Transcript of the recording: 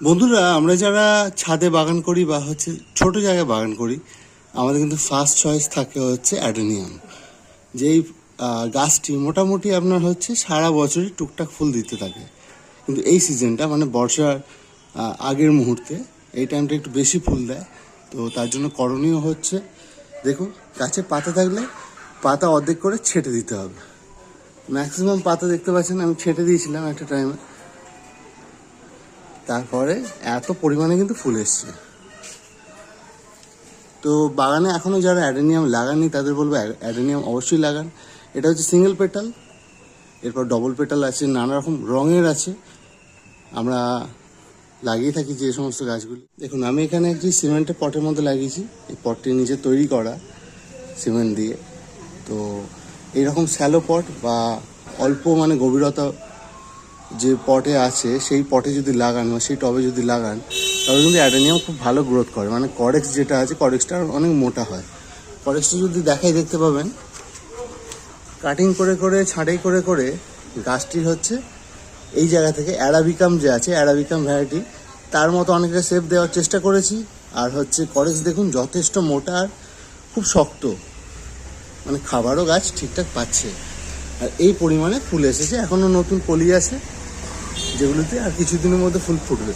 বন্ধুরা, আমরা যারা ছাদে বাগান করি বা ছোট জায়গায় বাগান করি, আমাদের কিন্তু ফার্স্ট চয়েস থাকে অ্যাডেনিয়াম। যেই গাছটি মোটামুটি আপনার সারা বছরই টুকটাক ফুল দিতে থাকে। কিন্তু এই সিজনটা মানে বর্ষার আগের মুহূর্তে এই টাইমটা একটু বেশি ফুল দেয়। তো তার জন্য করণীয় দেখুন, গাছে পাতা থাকলে পাতা অর্ধেক করে ছেটে দিতে হবে। ম্যাক্সিমাম পাতা দেখতে পাচ্ছেন আমি ছেটে দিয়েছিলাম একটা টাইমে, তারপরে এত পরিমাণে কিন্তু ফুল এসছে। তো বাগানে এখনও যারা অ্যাডেনিয়াম লাগাননি তাদের বলবো অ্যাডেনিয়াম অবশ্যই লাগান। এটা সিঙ্গেল পেটাল, এরপর ডবল পেটাল আছে, নানা রকম রঙের আছে। আমরা লাগিয়ে থাকি যে সমস্ত গাছগুলি। দেখুন, আমি এখানে একটি সিমেন্টের পটের মধ্যে লাগিয়েছি। এই পটটি নিজে তৈরি করা সিমেন্ট দিয়ে। তো এইরকম স্যালো পট বা অল্প মানে গভীরতা যে পটে আছে সেই পটে যদি লাগান বা সেই টবে যদি লাগান, তাহলে কিন্তু অ্যাডেনিয়াম খুব ভালো গ্রোথ করে। মানে করেক্স যেটা আছে, করেক্সটা অনেক মোটা হয়। করেক্সটা যদি দেখতে পাবেন, কাটিং করে করে ছাঁটাই করে করে গাছটির এই জায়গা থেকে অ্যারাবিকাম যে আছে, অ্যারাবিকাম ভ্যারাইটি, তার মতো অনেকটা শেপ দেওয়ার চেষ্টা করেছি। আর করেক্স দেখুন যথেষ্ট মোটা আর খুব শক্ত, মানে খাবারও গাছ ঠিকঠাক পাচ্ছে। আর এই পরিমাণে ফুল এসেছে। এখনও নতুন কলি আছে যেগুলোতে আর কিছুদিনের মধ্যে ফুল ফুটবে।